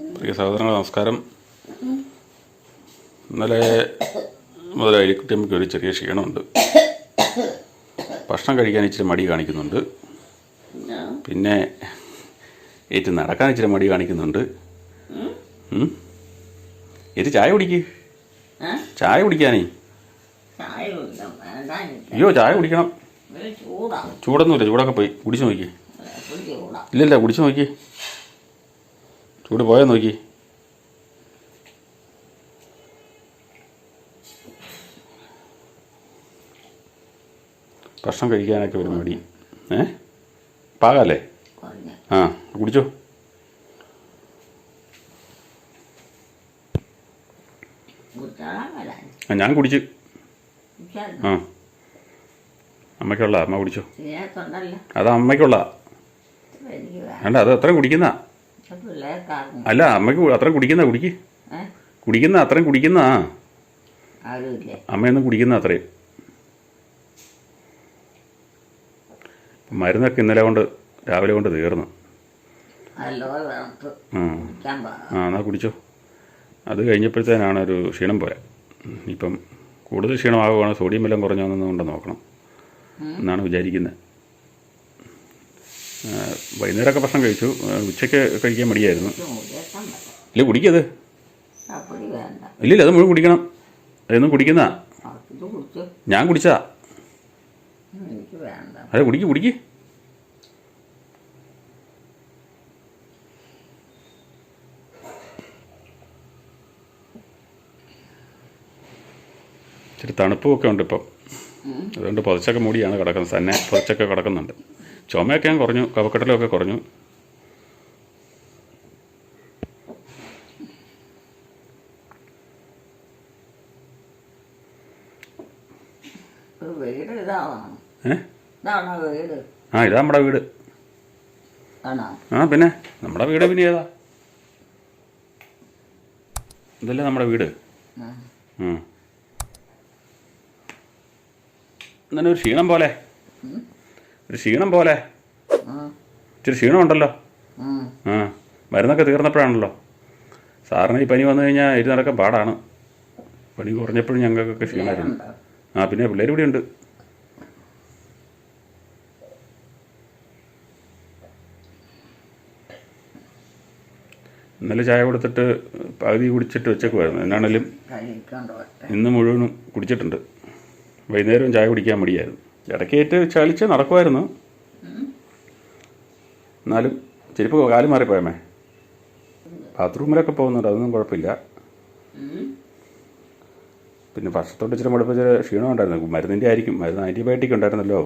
പ്രിയ സഹോദരങ്ങളെ നമസ്കാരം. ഇന്നലെ മുതൽ അരിക്കുട്ടിയമ്മയ്ക്ക് ഒരു ചെറിയ ക്ഷീണമുണ്ട്. ഭക്ഷണം കഴിക്കാൻ ഇച്ചിരി മടി കാണിക്കുന്നുണ്ട്. പിന്നെ ഏറ്റ് നടക്കാൻ ഇച്ചിരി മടി കാണിക്കുന്നുണ്ട്. ഏറ്റ് ചായ കുടിക്ക്. ചായ കുടിക്കാനേ. അയ്യോ ചായ കുടിക്കണം. ചൂടൊന്നുമില്ല, ചൂടൊക്കെ പോയി. കുടിച്ചു നോക്കി. ഇല്ലല്ല, കുടിച്ചു നോക്കി. ചൂട് പോയാൽ നോക്കി. ഭക്ഷണം കഴിക്കാനൊക്കെ ഒരു മടി. പാകല്ലേ? ആ കുടിച്ചോ. ഞാൻ കുടിച്ചു. ആ അമ്മയ്ക്കുള്ള അമ്മ കുടിച്ചോ. അത് അമ്മയ്ക്കുള്ള അല്ല, അത് അത്രയും കുടിക്കുന്ന അല്ല, അമ്മയ്ക്ക് അത്രയും കുടിക്കുന്ന. കുടിക്കുന്ന അത്രയും കുടിക്കുന്ന. അമ്മയൊന്നും കുടിക്കുന്ന അത്രയും. മരുന്നൊക്കെ ഇന്നലെ കൊണ്ട് രാവിലെ കൊണ്ട് തീർന്നു. എന്നാ കുടിച്ചോ. അത് കഴിഞ്ഞപ്പോഴത്തേനാണ് ഒരു ക്ഷീണം പോരാ. ഇപ്പം കൂടുതൽ ക്ഷീണമാകുകയാണ്. സോഡിയം എല്ലാം കുറഞ്ഞോന്നുകൊണ്ട് നോക്കണം എന്നാണ് വിചാരിക്കുന്നത്. വൈകുന്നേരമൊക്കെ ഭക്ഷണം കഴിച്ചു. ഉച്ചയ്ക്ക് കഴിക്കാൻ മടിയായിരുന്നു. ഇല്ല കുടിക്കത്. ഇല്ലില്ല, അത് മുഴുവൻ കുടിക്കണം. അതൊന്നും കുടിക്കുന്ന. ഞാൻ കുടിച്ചാ. അതെ കുടിക്ക്. ഇച്ചിരി തണുപ്പൊക്കെ ഉണ്ട് ഇപ്പം. അതുകൊണ്ട് പുതച്ചൊക്കെ മൂടിയാണ് കിടക്കുന്നത്. തന്നെ പുതച്ചൊക്കെ കിടക്കുന്നുണ്ട്. ചുമയൊക്കെ ഞാൻ കുറഞ്ഞു. കഫക്കെട്ടലൊക്കെ കുറഞ്ഞു. ആ ഇതാ നമ്മുടെ വീട്. ആ പിന്നെ നമ്മുടെ വീട്. പിന്നെ ഏതാ? ഇതല്ലേ നമ്മുടെ വീട്. ഇങ്ങനെ ഒരു ക്ഷീണം പോലെ. ഇച്ചിരി ക്ഷീണമുണ്ടല്ലോ. ആ മരുന്നൊക്കെ തീർന്നപ്പോഴാണല്ലോ. സാറിന് ഈ പനി വന്നു കഴിഞ്ഞാൽ ഇത് നടക്കാൻ പാടാണ്. പനി കുറഞ്ഞപ്പോഴും ഞങ്ങൾക്കൊക്കെ ക്ഷീണമായിരുന്നു. ആ പിന്നെ പിള്ളേർ ഇവിടെ ഉണ്ട്. ഇന്നലെ ചായ കൊടുത്തിട്ട് പകുതി കുടിച്ചിട്ട് വെച്ചേക്കുമായിരുന്നു. എന്നാണേലും ഇന്ന് മുഴുവനും കുടിച്ചിട്ടുണ്ട്. വൈകുന്നേരവും ചായ കുടിക്കാൻ മടിയായിരുന്നു. ഇടയ്ക്കേറ്റ് ചളിച്ച് നടക്കുമായിരുന്നു. എന്നാലും ചെരുപ്പ് കാല് മാറിപ്പോയമേ. ബാത്റൂമിലൊക്കെ പോകുന്നുണ്ട്, അതൊന്നും കുഴപ്പമില്ല. പിന്നെ ഭക്ഷണത്തോട്ട് ഇച്ചിരി മടുപ്പിച്ച ക്ഷീണം ഉണ്ടായിരുന്നു. മരുന്നിൻ്റെ ആയിരിക്കും. മരുന്ന് ആൻറ്റിബയോട്ടിക് ഉണ്ടായിരുന്നല്ലോ.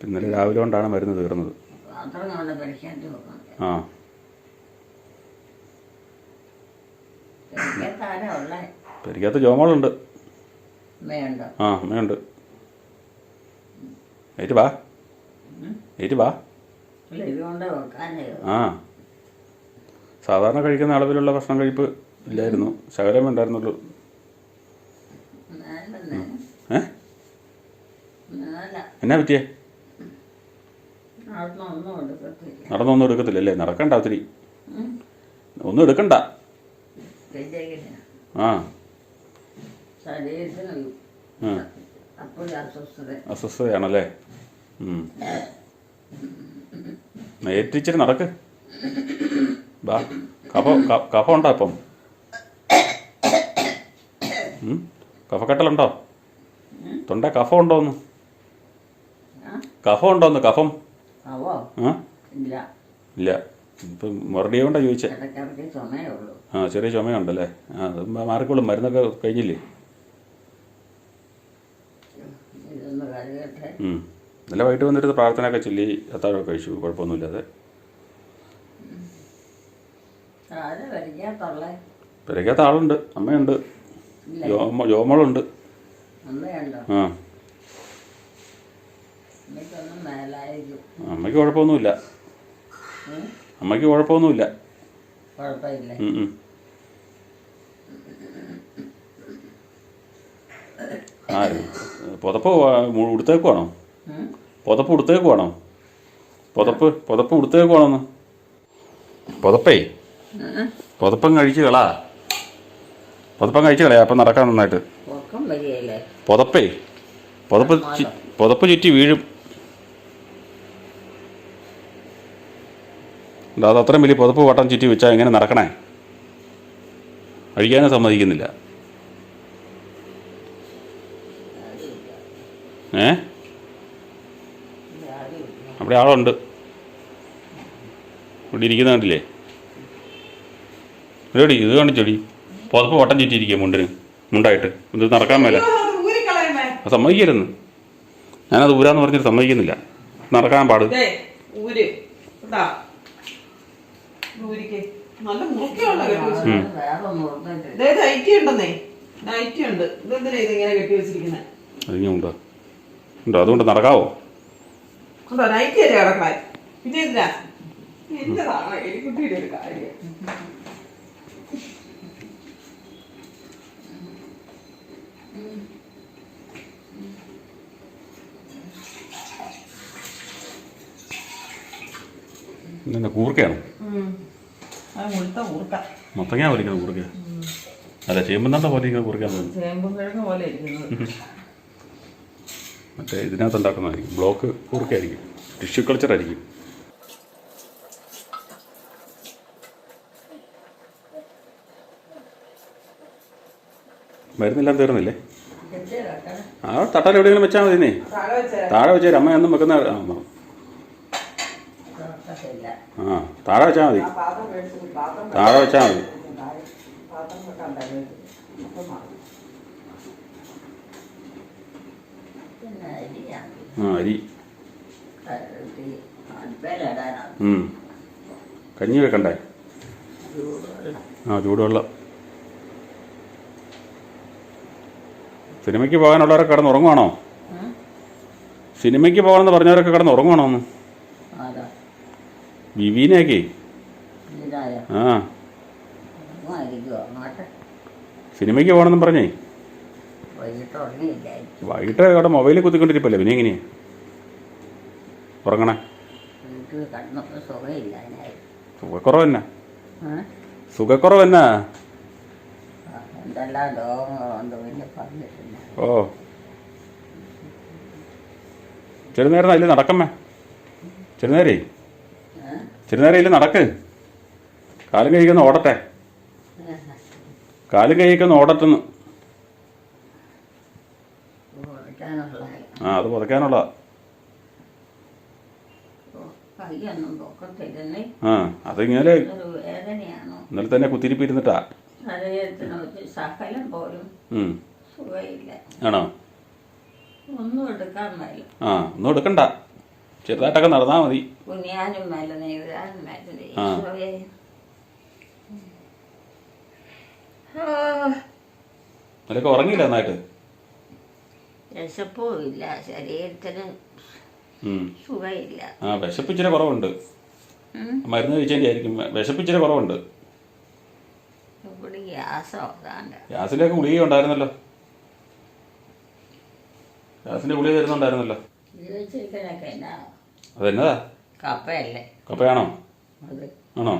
ഇന്നലെ രാവിലെ കൊണ്ടാണ് മരുന്ന് തീർന്നത്. ആ പെരിക്കകത്ത് ജോമോളുണ്ട്. ആ അമ്മയുണ്ട്. ഏറ്റ് വാ. ആ സാധാരണ കഴിക്കുന്ന അളവിലുള്ള ഭക്ഷണം കഴിപ്പ് ഇല്ലായിരുന്നു. ശകലമേ ഉണ്ടായിരുന്നുള്ളൂ. എന്നാ പറ്റിയേ? നടന്നൊന്നും എടുക്കത്തില്ലല്ലേ? നടക്കണ്ട ഒത്തിരി. ഒന്നും എടുക്കണ്ട. ആ അസ്വസ്ഥതയാണല്ലേ? ഏറ്റിച്ചിരി നടക്ക്. ബാ. കഫം ഉണ്ടോ അപ്പം? കഫക്കെട്ടലുണ്ടോ? തൊണ്ട കഫം ഉണ്ടോന്ന്? കഫം ഇല്ല. ഇപ്പം മുരടിയ കൊണ്ടാണ് ചോദിച്ചേ. ആ ചെറിയ ചുമയുണ്ടല്ലേ? ആ അത് മാറിക്കോളും. മരുന്നൊക്കെ കഴിഞ്ഞില്ലേ? ഇന്നലെ വൈകിട്ട് വന്നിട്ട് പ്രാർത്ഥനയൊക്കെ ചൊല്ലി അത്താഴമൊക്കെ കഴിച്ചു. കുഴപ്പമൊന്നുമില്ലാതെ. പെരയ്ക്കകത്ത ആളുണ്ട്. അമ്മയുണ്ട്. ജോമോളുണ്ട്. ആ അമ്മയ്ക്ക് കുഴപ്പമൊന്നുമില്ല. ആ പുതപ്പ് ഉടുത്തേക്കുവാണോ? പുതപ്പ് ഉടുത്തേക്കുവാണോന്ന്? പുതപ്പേ പുതപ്പം കഴിച്ച് കളാ. പുതപ്പം കഴിച്ച് കളയാ അപ്പം നടക്കാൻ നന്നായിട്ട്. പുതപ്പേ പുതപ്പ് ചുറ്റി വീഴും. അത് അത്രയും വലിയ പുതപ്പ് വട്ടം ചുറ്റി വെച്ചാൽ എങ്ങനെ നടക്കണേ? കഴിക്കാനും സമ്മതിക്കുന്നില്ല. അവിടെ ആളുണ്ട്. ഇവിടെ ഇരിക്കുന്ന കണ്ടില്ലേ? എടി ഇത് കണ്ടിച്ചോടി, പുതപ്പ് വട്ടം ചുറ്റിയിരിക്കുക മുണ്ടായിട്ട്. ഇത് നടക്കാൻ മേല. അത് സമ്മതിക്കരുന്ന്. ഞാനത് ഊരാന്ന് പറഞ്ഞിട്ട് സമ്മതിക്കുന്നില്ല. നടക്കാൻ പാട്. അതിങ്ങുണ്ടോ? ഉണ്ടോ? അതുകൊണ്ട് നടക്കാവോ? ഇന്നെ കൂർക്കയാണ്. മത്തങ്ങ വലിക്കുന്ന കൂർക്ക. അല്ല, ചേമ്പുന്നാത്ത പോലെ ഇങ്ങനെ കൂർക്കാൻ തോന്നുന്നു. മറ്റേ ഇതിനകത്ത് ഉണ്ടാക്കുന്നതായിരിക്കും. ബ്ലോക്ക് കൂർക്കയായിരിക്കും. ടിഷ്യൂ കൾച്ചറായിരിക്കും. മരുന്നെല്ലാം തീർന്നില്ലേ? ആ തട്ടാൽ എവിടെയെങ്കിലും വെച്ചാൽ മതി. താഴെ വെച്ചേരും. അമ്മയൊന്നും വെക്കുന്ന താഴെ വെച്ചാൽ മതി. താഴെ വെച്ചാൽ മതി. അരി കഞ്ഞി വെക്കണ്ടേ? ചൂടുവെള്ളം. സിനിമയ്ക്ക് പോകാനുള്ളവരൊക്കെ കിടന്നുറങ്ങുവാണോ? സിനിമയ്ക്ക് പോകണമെന്ന് പറഞ്ഞവരൊക്കെ കിടന്നുറങ്ങുവാണോ ഒന്ന്? വിവീനയൊക്കെ സിനിമയ്ക്ക് പോകണമെന്നും പറഞ്ഞേ വൈകിട്ട് അവിടെ മൊബൈലിൽ കുത്തിക്കൊണ്ടിരിപ്പല്ലേ. പിന്നെ എങ്ങനെയാ ഉറങ്ങണേ? സുഖക്കുറവ് തന്നെ. സുഖക്കുറവ് തന്നെ. ഓ ചെറുനേരം അതിൽ നടക്കമ്മേ. ചെറുനേരേ ഇല്ല നടക്ക്. കാലും കഴിക്കുന്ന ഓടട്ടെ. കാലും കഴിക്കുന്ന ഓടട്ടെന്ന്. അത് പുതയ്ക്കാനുള്ള. അതിങ്ങനെ ഇന്നലെ തന്നെ കുത്തിരിപ്പിരുന്നിട്ടാ. ആണോ? ഒന്നും എടുക്കണ്ട. ചെറുതായിട്ടൊക്കെ നടന്നാ മതി. നിനക്ക് ഉറങ്ങിയില്ല നന്നായിട്ട്? വിശപ്പില്ല, ശരീരത്തിന് സുഖമില്ല. വിശപ്പ് ഇച്ചിരി കുറവുണ്ട്. മരുന്ന് കഴിച്ചതിൻ്റെ ആയിരിക്കും. വിശപ്പ് ഇച്ചിരി കുറവുണ്ട്. ഗ്യാസിലേക്ക് ഗുളിക ഉണ്ടായിരുന്നല്ലോ. ഗ്യാസിന്റെ ഗുളിക തരുന്നുണ്ടായിരുന്നല്ലോ. അതെന്നതാ? കപ്പയല്ലേ? കപ്പയാണോ? ആണോ?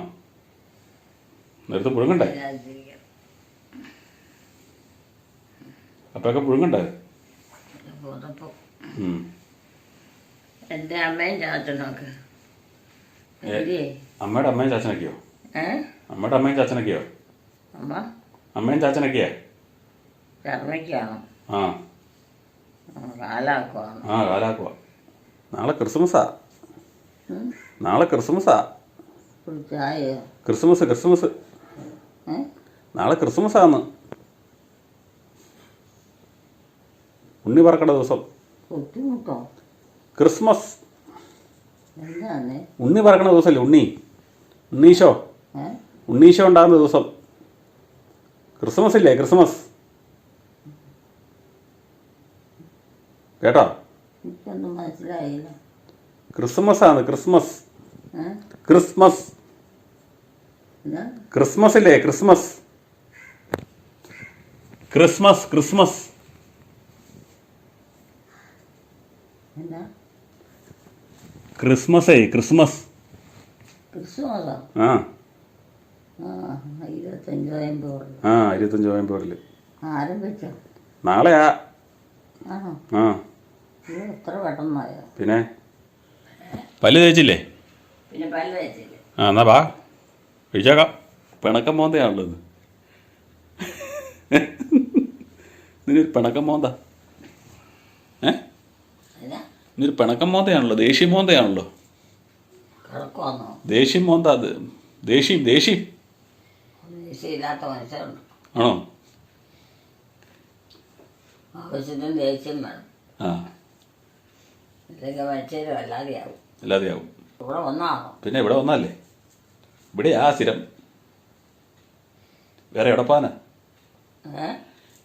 നേരത്തെ പുഴുങ്ങണ്ടേ? കപ്പയൊക്കെ പുഴുങ്ങണ്ടേ? എന്റെ അമ്മയും ചാച്ചനൊക്കെ. അമ്മയുടെ അമ്മയും ചാച്ചനൊക്കെയോ? അമ്മയുടെ അമ്മയും ചാച്ചനൊക്കെയോ? അമ്മയും ചാച്ചനൊക്കെയാ? ചർമ്മയ്ക്കാണോ? കാലാക്കുവാ. നാളെ ക്രിസ്മസാ. ക്രിസ്മസ് നാളെ ക്രിസ്മസാന്ന്. ഉണ്ണി പറക്കണ ദിവസം. ക്രിസ്മസ് ഉണ്ണി പറക്കണ ദിവസമല്ലേ? ഉണ്ണീശോ ഉണ്ടാകുന്ന ദിവസം. ക്രിസ്മസ് ഇല്ലേ? ക്രിസ്മസ് കേട്ടോ? മനസ്സിലായില്ല. ക്രിസ്മസ് ആണ്. ക്രിസ്മസ് ഇല്ലേ? ക്രിസ്മസ് ക്രിസ്മസേ. ക്രിസ്മസ്. 25 നോയമ്പ്. ആ 25 നോയമ്പൂരിൽ ആരംഭിച്ചോ? നാളെയാ. ആണോ? ആ ഇത് എത്ര പെട്ടെന്നായോ? പിന്നെ പല്ല് തേച്ചില്ലേ? പിന്നെ പല്ല് വെച്ചില്ലേ? ആ എന്നാ വാ കഴിച്ചേക്കാം. പിണക്കം മോന്തയാണല്ലോ ഇത്. നിനൊരു പിണക്കം മോന്ത. ഇന്നൊരു പിണക്കം മോന്തയാണല്ലോ, ദേഷ്യം മോന്തയാണല്ലോ. കിടക്കുവാന്നോ? ദേഷ്യം മോന്ത. അത് ദേഷ്യം ദേഷ്യം ദേഷ്യമില്ലാത്ത മനുഷ്യരുണ്ട്. ആണോ? ആവശ്യത്തിന് ദേഷ്യം വേണം. ആ ഇല്ലെങ്കിൽ മനുഷ്യരും അല്ലാതെയാവും. അല്ലാതെയാവും. ഇവിടെ ഒന്നാണോ? പിന്നെ ഇവിടെ വന്നല്ലേ. ഇവിടെയാ സ്ഥിരം. വേറെ എവിടെ പോകാനാ?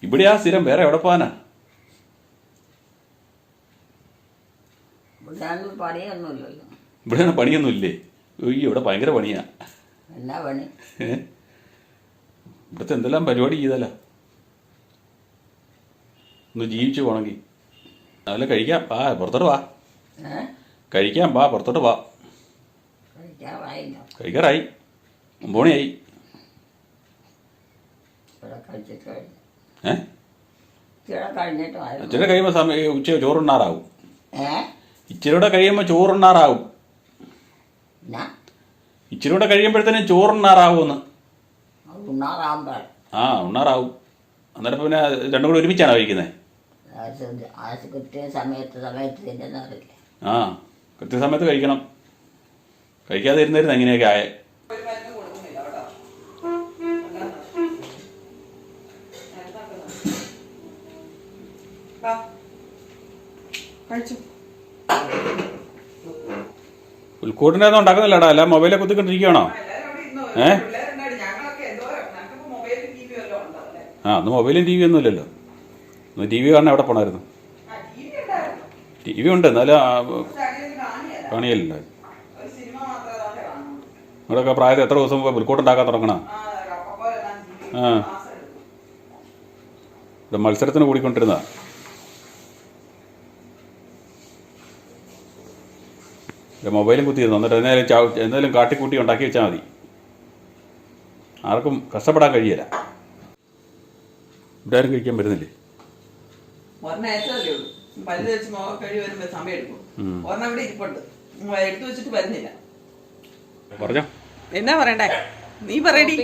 ഇവിടെയാ സ്ഥിരം, വേറെ എവിടെ പോകാനാ? ഇവിടെ പണിയൊന്നുമില്ലല്ലോ. ഇവിടെയാണ് പണിയൊന്നും ഇല്ലേ? അയ്യോ ഇവിടെ ഭയങ്കര പണിയാ. എന്നാ പണി? ഇവിടുത്തെ എന്തെല്ലാം പരിപാടി ചെയ്തല്ല ഒന്ന് ജീവിച്ചു പോണെങ്കിൽ. അതല്ല കഴിക്കാം, വാ പുറത്തോട്ട് വാ. കഴിക്കാം, വാ പുറത്തോട്ട് വാ. കഴിക്കാറായി, 9 മണിയായി. ഇച്ചിരി കഴിയുമ്പോൾ സമയം ഉച്ച ചോറുണ്ണാറാവും. ഇച്ചിരിയുടെ കഴിയുമ്പോൾ ചോറുണ്ണാറാവും. ഇച്ചിരിയുടെ കഴിയുമ്പോഴത്തേനും ചോറുണ്ണാറാവുമെന്ന്. ആ ഉണ്ണാറാവും. അന്നേരം പിന്നെ രണ്ടും കൂടി ഒരുമിച്ചാണോ കഴിക്കുന്നത്? ആ കൃത്യസമയത്ത് കഴിക്കണം. കഴിക്കാതെ ഇരുന്നിരുന്നു എങ്ങനെയൊക്കെ ആയേ. ഉൾക്കൂട്ടിനൊന്നും ഉണ്ടാക്കുന്നില്ലടാ, എല്ലാം മൊബൈലിൽ കുത്തിക്കൊണ്ടിരിക്കുകയാണോ? ആ അന്ന് മൊബൈലും ടി വി ഒന്നും ഇല്ലല്ലോ. ഒന്ന് ടി വി കാണാൻ എവിടെ പോണായിരുന്നു? ടി വി ഉണ്ട്, എന്നാലും കാണിയല്ല. നിങ്ങളൊക്കെ പ്രായത്തിൽ എത്ര ദിവസം പുൽക്കൂട്ടുണ്ടാക്കാൻ തുടങ്ങണം? ആ ഇവിടെ മത്സരത്തിന് കൂടിക്കൊണ്ടിരുന്ന മൊബൈലും കുത്തിയിരുന്നു. എന്നിട്ട് എന്തെങ്കിലും കാട്ടിക്കൂട്ടി ഉണ്ടാക്കി വെച്ചാൽ മതി. ആർക്കും കഷ്ടപ്പെടാൻ കഴിയില്ല. ഇവിടെ ആരും കഴിക്കാൻ വരുന്നില്ലേ? പറഞ്ഞോ. എന്നാ പറയണ്ടേ? നീ പറയടി.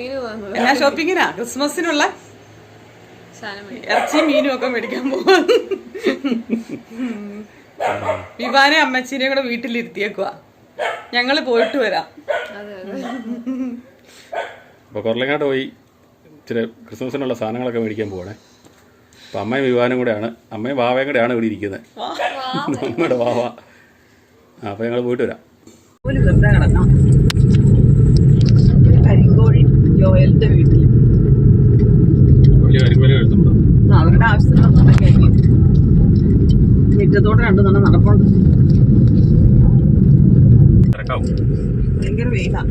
എന്നാ ഷോപ്പിങ്ങിനാ? ക്രിസ്മസിനുള്ള ഇറച്ചിയും മീനും ഒക്കെ മേടിക്കാൻ പോവാ. വിവാനെ അമ്മച്ചീനെയും കൂടെ വീട്ടിലിരുത്തിയേക്കുവാ. ഞങ്ങള് പോയിട്ട് വരാം. അപ്പോൾ കൊറലങ്ങാട്ട് പോയി ഇച്ചിരി ക്രിസ്മസിനുള്ള സാധനങ്ങളൊക്കെ മേടിക്കാൻ പോകണേ. അപ്പം അമ്മയും വിവാനും കൂടെയാണ്, അമ്മയും വാവയും കൂടെയാണ് ഇവിടെ ഇരിക്കുന്നത്. നമ്മുടെ വാവ. അപ്പോൾ ഞങ്ങൾ പോയിട്ട് വരാം. കരിങ്കോഴി ജോയലിന്റെ വീട്ടിൽ അവരുടെ ആവശ്യത്തിനൊക്കെ മുറ്റത്തോടെ 2 നടപ്പുണ്ട്. ഭയങ്കര വെയിലാ.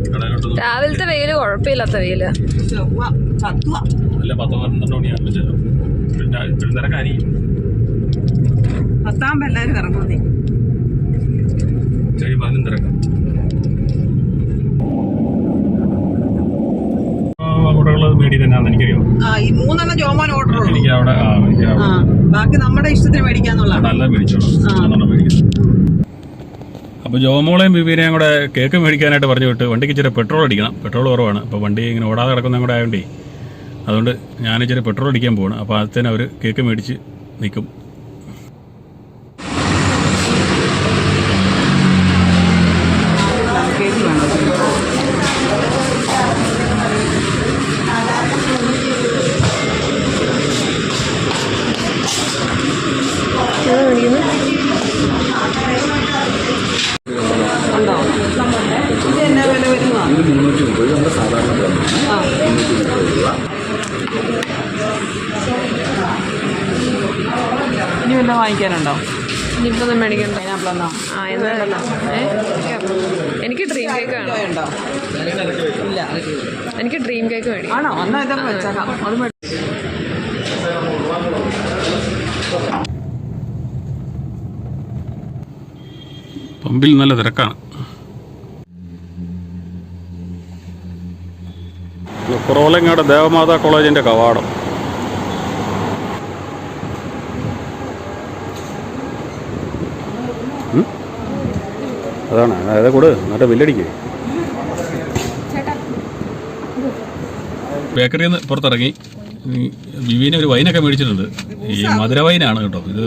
രാവിലത്തെ വെയില് കുഴപ്പമില്ലാത്ത വെയില്. പത്താകുമ്പോ എല്ലാരും ഇറങ്ങുന്നേ. എനിക്കറിയോ? ഈ 3 ജോമോൻ ഓർഡർ ഉള്ളൂ. ബാക്കി നമ്മുടെ ഇഷ്ടത്തിന് മേടിക്കാന്നുള്ളതാണ്. അപ്പോൾ ജോമോളെയും ബിബീനെയും കൂടെ കേക്ക് മേടിക്കാനായിട്ട് പറഞ്ഞു വിട്ട് വണ്ടിക്ക് ഇച്ചിരി പെട്രോൾ അടിക്കണം. പെട്രോൾ കുറവാണ്. അപ്പോൾ വണ്ടി ഇങ്ങനെ ഓടാതെ കിടക്കുന്നതും കൂടെ ആയതുകൊണ്ടേ അതുകൊണ്ട് ഞാനിച്ചിരി പെട്രോൾ അടിക്കാൻ പോവാണ്. അപ്പോൾ അതിന് അവർ കേക്ക് മേടിച്ച് നിൽക്കും. ഇനി വല്ലതും വാങ്ങിക്കാനുണ്ടോ? ഇനിയിപ്പോ ഒന്നും മേടിക്കണ്ട. പൈനാപ്പിളെന്നോ? എനിക്ക് ഡ്രീം കേക്ക് വേണം. ഉണ്ടോ? ഇല്ല. എനിക്ക് ഡ്രീം കേക്ക് മേടിക്കും. ആണോ? എന്നാ ഇതൊക്കെ വെച്ചേക്കാം. അത് പമ്പിൽ നല്ല തിരക്കാണ്. കുറവലങ്ങാട് ദേവമാതാ കോളേജിൻ്റെ കവാടം. അതാണ് അതായത് കൂടെ എന്നിട്ട് ബില്ലടിക്കുക. ബേക്കറിയിൽ നിന്ന് പുറത്തിറങ്ങി വിവീനെ ഒരു വൈനൊക്കെ മേടിച്ചിട്ടുണ്ട്. ഈ മധുര വൈനാണ് കേട്ടോ ഇത്.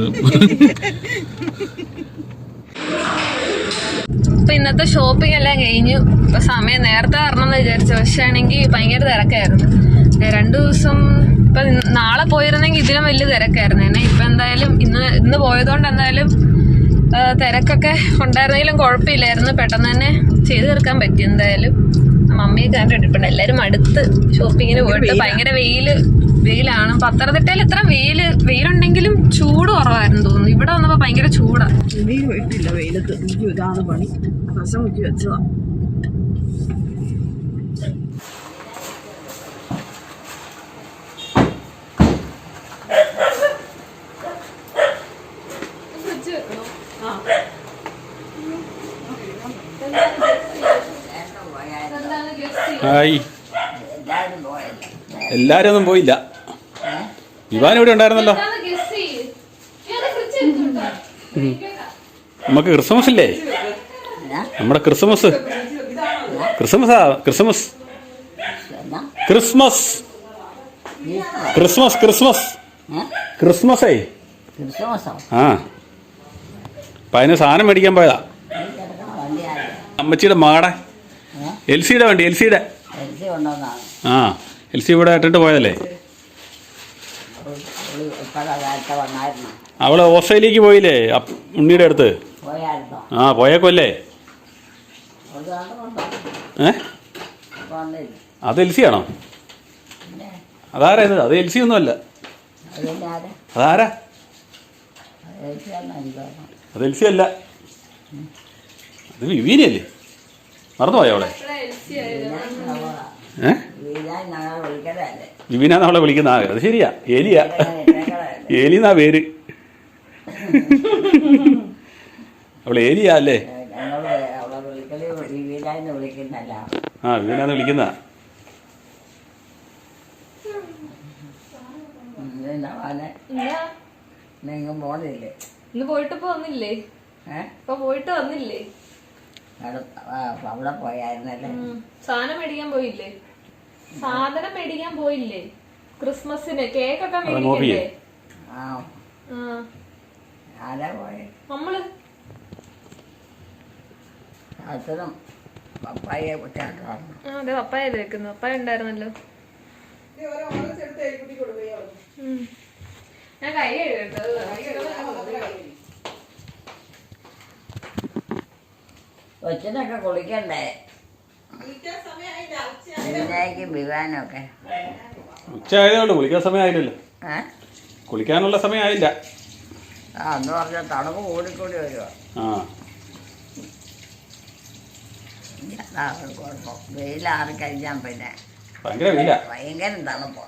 ഇപ്പൊ ഇന്നത്തെ ഷോപ്പിംഗ് എല്ലാം കഴിഞ്ഞു. ഇപ്പൊ സമയം നേരത്തെ വരണം എന്ന് വിചാരിച്ചു, പക്ഷെ ആണെങ്കിൽ ഭയങ്കര തിരക്കായിരുന്നു. 2 ദിവസം ഇപ്പൊ നാളെ പോയിരുന്നെങ്കിൽ ഇതിലും വലിയ തിരക്കായിരുന്നു. ഇപ്പൊ എന്തായാലും ഇന്ന് പോയതുകൊണ്ട് എന്തായാലും തിരക്കൊക്കെ ഉണ്ടായിരുന്നെങ്കിലും കുഴപ്പമില്ലായിരുന്നു. പെട്ടെന്ന് തന്നെ ചെയ്തു തീർക്കാൻ പറ്റി. എന്തായാലും മമ്മിയൊക്കെ കണ്ടിട്ടുണ്ട്. എല്ലാരും അടുത്ത് ഷോപ്പിങ്ങിന് പോയിട്ട് ഭയങ്കര വെയിലാണ്. പത്തനംതിട്ടയിൽ ഇത്ര വെയിലുണ്ടെങ്കിലും ചൂട് കുറവായിരുന്നു തോന്നുന്നു. ഇവിടെ വന്നപ്പോ ഭയങ്കര ചൂടാ. പോയിട്ടില്ല വെയിലത്ത്. എനിക്ക് ഇതാണ് പണി. രസം മുക്കി വെച്ചതാ. ഹായ്. എല്ലാവരും പോയല്ലേ? എല്ലാരും ഒന്നും പോയില്ല. ഇവാൻ ഇവിടെ ഉണ്ടായിരുന്നല്ലോ. നമുക്ക് ക്രിസ്മസ് ഇല്ലേ? നമ്മുടെ ക്രിസ്മസ് എന്നാ? ക്രിസ്മസ് ക്രിസ്മസേ. ക്രിസ്മസോ? ആ, അപ്പം അതിന് സാധനം മേടിക്കാൻ പോയതാ. വണ്ടിയാരെ? അമ്മച്ചിയുടെ മകടെ എൽസിയുടെ വണ്ടി. എൽസിയുടെ. എൽസി കൊണ്ടുവന്നാണ്. ആ, എൽസി ഇവിടെ ഇട്ടിട്ട് പോയതല്ലേ. ഇപ്പോഴത്തെ വന്നായിരുന്നു. അവള് ഓസ്ട്രേലിയക്ക് പോയില്ലേ ഉണ്ണിയുടെ അടുത്ത്? പോയായിരുന്നോ? ആ, പോയേക്കല്ലേ. ഒരു കാലം കൊണ്ടോ വന്നില്ല. അത് എൽസി ആണോ? പിന്നെ അതാരാ ഇത്? അത് എൽസി ഒന്നും അല്ല. അതിൻ്റെ ആരെ? അതാരാ? എൽസി ആണെന്ന് എനിക്ക് തോന്നുന്നു. അത് എൽസി അല്ല, അത് വിവീനയല്ലേ. മറന്നുപോയോ അവളെ? ഞങ്ങൾ വിളിക്കതല്ലേ. വിവീനാന്ന് അവളെ വിളിക്കുന്ന. അത് ശരിയാ, ഏലിയ. ഏലിന്നാ പേര്. അവളെ ഏലിയ അല്ലേ? ഞങ്ങൾ അവളെ വിളിക്കല് വിവീനാന്ന് വിളിക്കുന്നല്ല. ആ, വിവീനാന്ന് വിളിക്കുന്ന. നിങ്ങൾ പോണില്ലേ? ഇന്ന് പോയിട്ട് വന്നില്ലേ? ഇപ്പൊ പോയിട്ട് വന്നില്ലേ? അവിടെ പോയായിരുന്നല്ലേ. സാധനം മേടിക്കാൻ പോയില്ലേ? ക്രിസ്മസിന് കേക്കൊക്കെ മേടിക്കല്ലേ? ആ, ആരാ പോയെ? നമ്മള് അച്ഛനും പപ്പായെ കുട്ടിയായിട്ട് വന്നു. അതെ, പപ്പായ വെക്കുന്നു. പപ്പായ ഉണ്ടായിരുന്നല്ലോ. ഞാൻ കൈ എഴുതട്ടോ. കൊച്ചിനൊക്കെ കുളിക്കണ്ടേ? വിനായക്കും വിവാനൊക്കെ ഉച്ച ആയതുകൊണ്ട് കുളിക്കാൻ സമയമായില്ലല്ലോ. കുളിക്കാനുള്ള സമയമായില്ല. എന്ന് പറഞ്ഞാൽ തണുപ്പ് കൂടിക്കൂടി വരുമോ? ആ, കുഴപ്പം. വെയിലാറി കഴിഞ്ഞാൽ പിന്നെ ഭയങ്കര വെയിലാ. ഭയങ്കര തണുപ്പോ.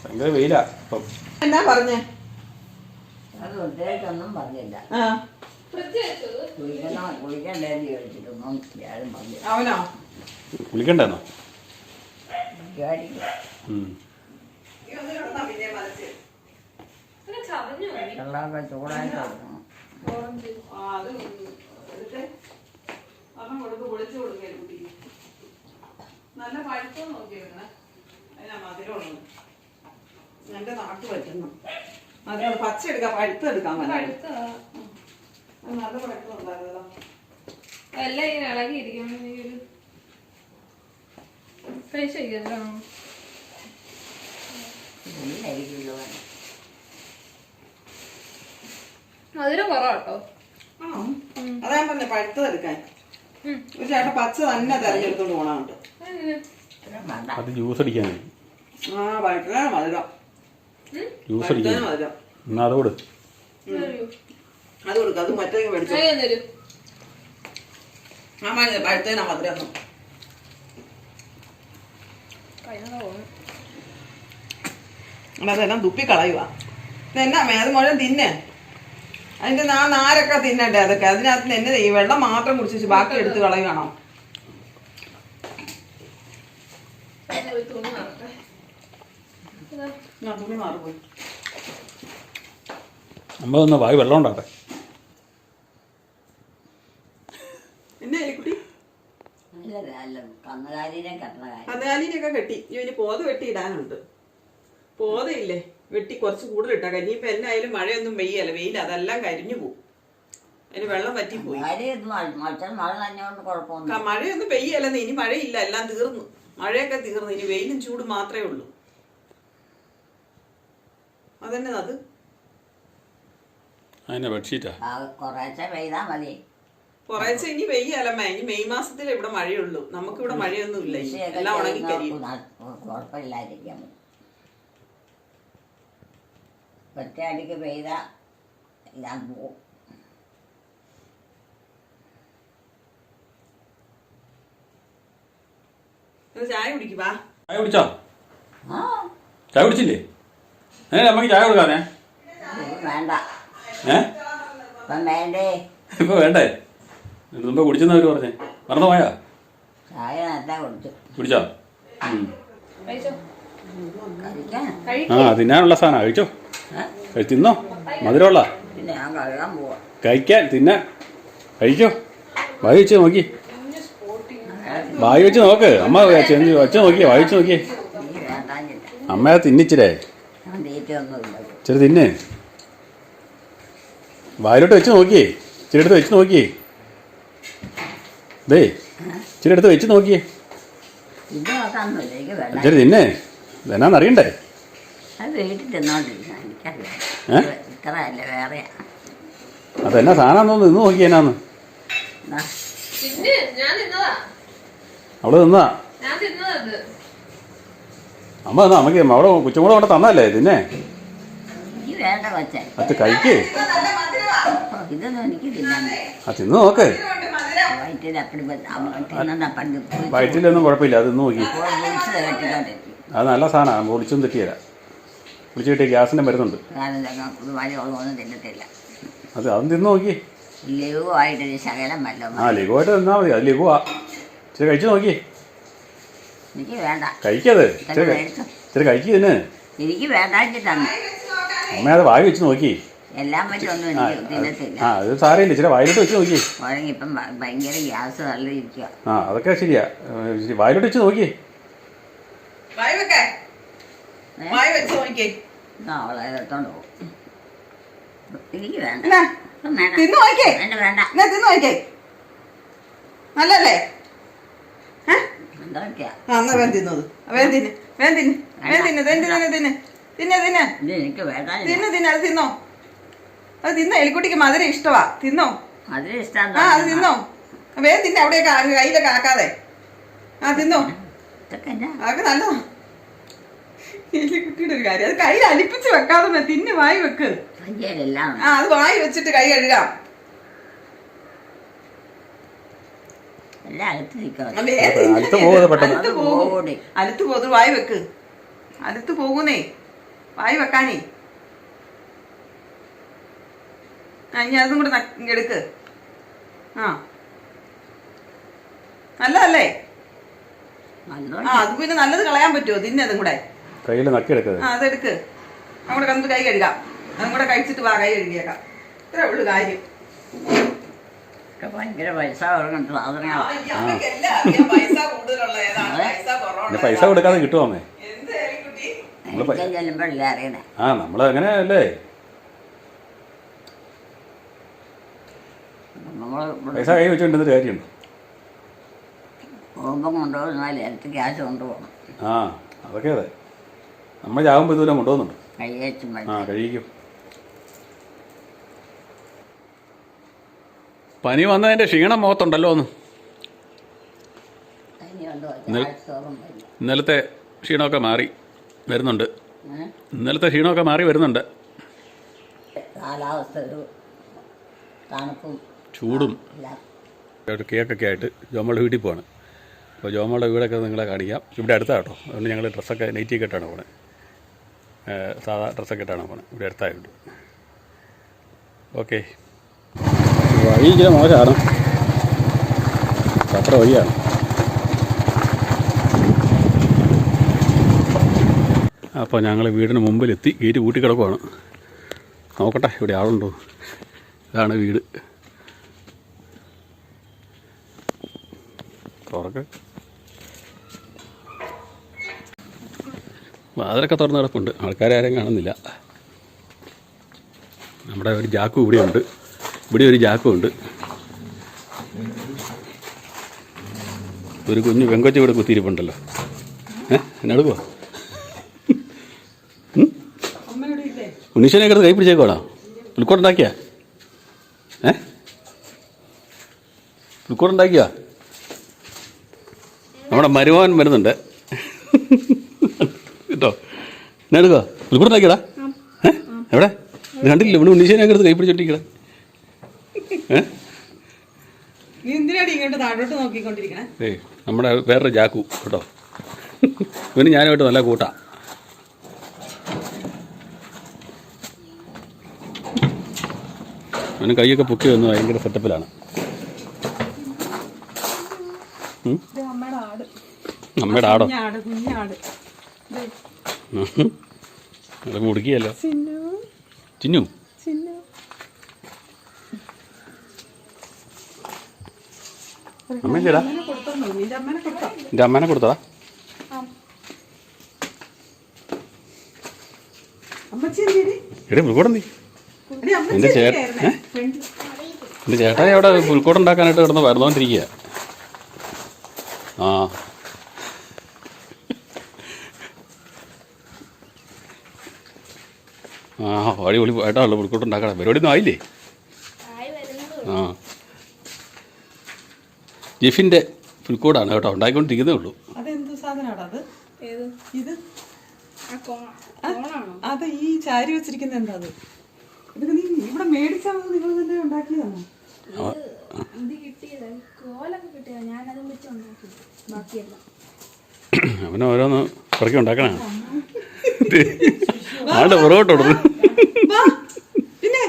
ഭയങ്കര വെയിലാ ഇപ്പം. എന്നാ പറഞ്ഞേ? അത് പ്രത്യേകിച്ചൊന്നും പറഞ്ഞില്ല. കുളിക്കണ്ടേന്ന് ചോദിച്ചിട്ടൊന്നും ഞാനും പറഞ്ഞില്ല. അവനോ കുളിക്കണ്ടെന്നോ? വെള്ളമൊക്കെ ചൂടായിട്ട് കൊടുക്കണം. നല്ല പഴുത്തം നോക്കിയിരുന്നേ. അതിനാ മധുരമുള്ളത്. എന്റെ നാട്ടു പറ്റുന്നു. അതിനോട് പച്ച എടുക്കാം, പഴുത്തെടുക്കാൻ നല്ല പഴുത്തുണ്ടായിരുന്നല്ലോ. എല്ലാം ഇങ്ങനെ ഇളകിയിരിക്കും. കഴിച്ചിരിക്കല്ലോ. മധുരം കുറവാട്ടോ. അതാ ഞാൻ പറഞ്ഞ പഴുത്തതെടുക്കാൻ. ഒരു ചേട്ടൻ പച്ച തന്നെ തെരഞ്ഞെടുത്തോണ്ട് പോണുണ്ട്. അത് ജ്യൂസ് അടിക്കാൻ. ആ, പഴുത്തതാണ് മധുരം. ജ്യൂസ് അടിക്കാൻ മധുരം. എന്നാ അത് കൊടു. അത് കൊടുക്കും. അത് മറ്റേ മേടിച്ചു. ആ, മതി. പഴുത്തേനാ മധുരം. അതെല്ലാം തുപ്പി കളയുക. എന്നാ അത് മുഴുവൻ തിന്നെ. അതിന്റെ നാരൊക്കെ തിന്നണ്ടേ അതൊക്കെ. അതിനകത്ത് എന്നെ ഈ വെള്ളം മാത്രം കുടിച്ചു ബാക്കി എടുത്ത് കളയുകയാണോ? പോയി തുണി മാറട്ടെ. ഞാൻ തുണി മാറിപ്പോയി. നമ്മൾ ഒന്ന് വായി വെള്ളം ഉണ്ടാകട്ടെ. എന്നെ എലിക്കുട്ടി അല്ല കന്നുകാലിനെ കെട്ടണ കാര്യം. കന്നുകാലിനെയൊക്കെ കെട്ടി ഇവന് പോത വെട്ടി ഇടാനുണ്ട്. പോതയില്ലേ വെട്ടി കുറച്ച് കൂടുതലിട്ടാ ഇനിയിപ്പോ എന്നായാലും മഴയൊന്നും പെയ്യല്ല, വെയിൽ അതെല്ലാം കരിഞ്ഞു പോകും. അതിന് വെള്ളം വറ്റിപ്പോയി. മറ്റൊരു മഴ നനഞ്ഞോണ്ട് കുഴപ്പമൊന്നും. മഴയൊന്നും പെയ്യല്ലെന്ന്, ഇനി മഴയില്ല, എല്ലാം തീർന്നു. മഴയൊക്കെ തീർന്നു, ഇനി വെയിലും ചൂടും മാത്രമേ ഉള്ളൂ. അതന്നെ അത് അതിനെ ബെഡ്ഷീറ്റാ കുറേശ്ശെ പെയ്താ മതി. കുറേശ്ശെ ഇനി വെയ്യല്ലമ്മ, ഇനി മെയ് മാസത്തിലേ ഇവിടെ മഴയുള്ളൂ. നമുക്കിവിടെ മഴയൊന്നും ഇല്ല, എല്ലാം ഉണങ്ങി കരിയും. കുഴപ്പമില്ലാതിരിക്കാൻ ഒറ്റയടിക്ക് പെയ്താ എല്ലാം പോവും. ചായ കുടിക്കുവാ. ചായ കുടിച്ചോ? ആ ചായ കുടിച്ചില്ലേ? നമുക്ക് ചായ കൊടുക്കാതെ വേണ്ട ഏ ഇപ്പം വേണ്ടേ? ഇപ്പൊ വേണ്ടേ? മുമ്പ് കുടിച്ചെന്ന് അവര് പറഞ്ഞേ, മറന്നു പോയാ? ചായ നേരത്തെ കുടിച്ചു. കുടിച്ചോ? കഴിച്ചോ? കഴിക്കാൻ ആ തിന്നാനുള്ള സാധനം കഴിച്ചോ? തിന്നോ, മധുരമുള്ള പിന്നെ ഞാൻ കഴുകാൻ പോവാ. കഴിക്കാൻ തിന്നാൻ കഴിച്ചോ. വായി വെച്ച് നോക്കി, വായി വെച്ച് നോക്ക്. അമ്മ വെച്ച് നോക്കിയേ, വായി വെച്ച് നോക്കിയേ. എനിക്ക് വേണ്ടാഞ്ഞില്ല, അമ്മയെ തിന്നിച്ചിരേ, ഞാൻ തീറ്റയൊന്നുമില്ല. ഇച്ചിരി തിന്നേ. വായിലോട്ട് വെച്ച് നോക്കിയേ, ഇച്ചിരി എടുത്ത് വെച്ച് നോക്കിയേ. ദേ ഇച്ചിരി എടുത്ത് വെച്ച് നോക്കിയേ. ഇത് നോക്കാനൊന്നുമില്ല, എനിക്ക് വേണ്ട. ഇച്ചിരി തിന്നേ, ഇതെന്നാന്ന് അറിയണ്ടേ? അത് വീട്ടിൽ തിന്നോണ്ടിരിക്കണം, എനിക്കറിയാം. ഇത്ര അല്ല വേറെയാ. അതെന്നാ സാധനം നിന്ന് നോക്കി എന്നാന്ന്. എന്നാ തിന്ന്, ഞാൻ തിന്നതാ. അവള് തിന്നാ, ഞാൻ തിന്നതത്. അമ്മ തന്നാ. അമ്മക്ക് അവിടെ കൊച്ചും കൂടെ കൊണ്ട് തന്നല്ലേ തിന്നേ. എനിക്ക് വേണ്ട കൊച്ചേ. അത് കഴിക്കേ, ഇതൊന്നും എനിക്ക് തിന്നാൻ ആ തിന്ന് നോക്ക്. വയറ്റിൽ അപ്പടി തിന്നുന്ന പണ്ട് വയറ്റിലൊന്നും കുഴപ്പമില്ല, അത് തിന്ന് നോക്കി. പൊളിച്ച് കെട്ടിക്കൊണ്ടിരിക്കും. അത് നല്ല സാധനമാണ്, പൊളിച്ചും തെറ്റിയല്ല. പൊളിച്ച് കിട്ടിയ ഗ്യാസിൻ്റെ മരുന്നുണ്ട്, കാരണം മഴയുള്ളതൊന്നും തിന്നത്തില്ല. അതും തിന്ന് നോക്കി. ലഘുവായിട്ടൊരു ശകലം വല്ലതും ആ ലഘുവായിട്ട് തിന്നാൽ മതി, അത് ലഘുവാ. ഇച്ചിരി കഴിച്ചു നോക്കി. എനിക്ക് വേണ്ട. കഴിക്കത് ഇതൊക്കെ മേടിച്ചോ. ഇച്ചിരി കഴിക്കുക തന്നെ. എനിക്ക് വേണ്ടാച്ചിട്ടാണ്. അമ്മ അത് വായി വെച്ച് നോക്കി. എല്ലാം പറ്റൊന്നും എനിക്ക് തിന്നത്തില്ല. ആ അത് സാരമില്ല, ഇച്ചിരി വായിലോട്ട് വെച്ച് നോക്കി. മുഴങ്ങി ഇപ്പം ഭയങ്കര ഗ്യാസ് തള്ളിയിരിക്കുക. ആ അതൊക്കെ ശരിയാ, ഇച്ചിരി വായിലോട്ട് വെച്ച് നോക്കി. വായി വെക്കേ, വായി വെച്ച് നോക്കിയേ. അവളെ എടുത്തോണ്ട് പോകും. എനിക്ക് വേണ്ട. എന്നാ വേണ്ട തിന്നു നോക്കിയേ, വേണ്ട വേണ്ട. എന്നാ തിന്നു നോക്കിയേ, നല്ലല്ലേ? എന്തൊക്കെയാ ആ എന്നാ വേൻ തിന്നത്, വേൻ തിന്ന്, വേൻ തിന്ന്, വേൻ തിന്ന്, തിന്ന് തിന്ന് തിന്ന് തിന്ന് തിന്ന് ഇത് എനിക്ക് വേണ്ട. തിന്ന് തിന്ന്, അത് തിന്നോ, അത് തിന്നോ. എലിക്കുട്ടിക്ക് മധുരം ഇഷ്ടവാ, തിന്നോ. അതിന് ഇഷ്ടം. ആ അത് തിന്നോ, വേഗം തിന്നെ, അവിടെയൊക്കെ കയ്യിലൊക്കെ ആക്കാതെ. ആ തിന്നോ, ഇതൊക്കെ എന്നാ അതൊക്കെ നല്ലതാ. എലിക്കുട്ടിയുടെ ഒരു കാര്യം, അത് കയ്യിൽ അലിപ്പിച്ച് വെക്കാതെ തിന്ന് വായി വെക്ക്. പയ്യലെല്ലാം ആ അത് വായി വെച്ചിട്ട് കൈ കഴുകാം. എല്ലാം അടുത്ത് നിൽക്കാം. അടുത്ത് പോകുന്നത് പെട്ടെന്ന്. അലുത്ത് പോകും, അലുത്ത് പോകും, വായി വെക്ക്. അലുത്ത് പോകുന്നേ, വായി വെക്കാനേ. ആ ഇനി അതും കൂടെ എടുക്ക്. ആ നല്ലതല്ലേ? ആ അത് പിന്നെ നല്ലത് കളയാൻ പറ്റുമോ? തിന്നെ അതും കൂടെ കയ്യിൽ നക്കിയെടുക്കത്. ആ അതെടുക്ക്. അങ്ങോട്ട് കണ്ട് കൈ കഴുകാം. അതും കൂടെ കഴിച്ചിട്ട് വാ, കൈ കഴുകിയേക്കാം. ഇത്രേ ഉള്ളു കാര്യം. ഭയങ്കര പൈസ കൊടുക്കണ്ട സാധനങ്ങളാണ്. പിന്നെ പൈസ കൊടുക്കാതെ കിട്ടുമോന്നേ. ചെല്ലുമ്പോഴല്ലേ അറിയണേ. ആ നമ്മൾ അങ്ങനെ അല്ലേ, പൈസ കൈ വെച്ചുകൊണ്ടിരുന്നൊരു കാര്യമുണ്ട്. പോകുമ്പം കൊണ്ടുപോകുന്നാലും എനിക്ക് ക്യാഷ് കൊണ്ടുപോകണം. ആ അതൊക്കെ അതെ, നമ്മൾ ചാകുമ്പോൾ ഇതുവരെ കൊണ്ടുപോകുന്നുണ്ട്. കഴിയേച്ചും ആ കഴിക്കും. പനി വന്നതിൻ്റെ ക്ഷീണം മുഖത്തുണ്ടല്ലോ ഒന്ന്. ഇന്നലത്തെ ക്ഷീണമൊക്കെ മാറി വരുന്നുണ്ട്. ഇന്നലത്തെ ക്ഷീണമൊക്കെ മാറി വരുന്നുണ്ട്. കാലാവസ്ഥ ഒരു തണുപ്പും ചൂടും ഒരു കേക്കൊക്കെ ആയിട്ട് ജോമോളുടെ വീട്ടിൽ പോവാണ്. അപ്പോൾ ജോമോളുടെ വീടൊക്കെ നിങ്ങളെ കാണിക്കാം. ഇവിടെ അടുത്താണ് കേട്ടോ, അതുകൊണ്ട് ഞങ്ങൾ ഡ്രസ്സൊക്കെ നൈറ്റിയൊക്കെ ഇട്ടാണ് പോണത്. സാധാ ഡ്രസ്സൊക്കെ ഇട്ടാണ് പോണത്. ഇവിടെ അടുത്തായതുകൊണ്ട് ഓക്കെ. വഴി ഇച്ചിരി മോശമാണ്, അത്ര വഴിയാണ്. അപ്പോൾ ഞങ്ങൾ വീടിന് മുമ്പിലെത്തി. ഗേറ്റ് കൂട്ടി കിടക്കുവാണ്. നോക്കട്ടെ ഇവിടെ ആളുണ്ടോ. ഇതാണ് വീട്. തുറക്ക്. വാതിലൊക്കെ തുറന്ന് കിടപ്പുണ്ട്. ആൾക്കാരും കാണുന്നില്ല. നമ്മുടെ ഒരു ജാക്കും ഇവിടെയുണ്ട്. ഇവിടെ ഒരു ജാക്കും ഉണ്ട്. ഒരു കുഞ്ഞ് വെങ്കൊച്ച ഇവിടെ കുത്തിയിരിപ്പുണ്ടല്ലോ. എന്നെടുക്കുവാ ഉണ്ണീശനെയൊക്കെ കൈ പിടിച്ചേക്കോടാ. പുൽക്കോടുണ്ടാക്കിയാ? പുൽക്കോടുണ്ടാക്കിയാ? നമ്മുടെ മരുമോൻ വരുന്നുണ്ട് കേട്ടോ. എന്നാ എടുക്കുക? പുൽക്കൂടുണ്ടാക്കിയടാ? എവിടെ? ഇത് കണ്ടില്ല? ഇവിടെ ഉണ്ണീശനെയൊക്കെ എടുത്ത് കൈ പിടിച്ചോണ്ടിരിക്കടാ. നമ്മുടെ വേറൊരു ജാക്കു കേട്ടോ. ഇവന് ഞാനുമായിട്ട് നല്ല കൂട്ടാ. അവന് കൈയൊക്കെ പൊക്കി വന്ന് ഭയങ്കര സെറ്റപ്പിലാണ്. അമ്മയുടെ ആടോ? അത് മുടുക്കിയല്ലോ. ചിന്നു അമ്മയില്ലേടാ? എൻ്റെ അമ്മേനെ കൊടുത്തടാ. എടേ പുൽക്കൂടം നീ എൻ്റെ ചേട്ടായി അവിടെ പുൽക്കൂടം ഉണ്ടാക്കാനായിട്ട് കിടന്ന് വരുന്നോണ്ടിരിക്കുക. ആ അടിപൊളി ആയിട്ടാണല്ലോ പുൽക്കൂട്ടം ഉണ്ടാക്കണം. പരിപാടി ഒന്നും ആയില്ലേ? ആ ജിഫിൻ്റെ പുൽക്കൂടാണ് കേട്ടോ. ഉണ്ടാക്കിക്കൊണ്ടിരിക്കുന്നേ ഉള്ളൂ. അത് ഈ ചാരി വെച്ചിരിക്കുന്ന എന്താ? അത് ഇതൊക്കെ നീ ഇവിടെ മേടിച്ചാൽ നിങ്ങൾ തന്നെ ഉണ്ടാക്കിയതാണോ? അവന് ഓരോന്ന് പുറകെ ഉണ്ടാക്കണ ആളുടെ പുറകോട്ടോടു. പിന്നെ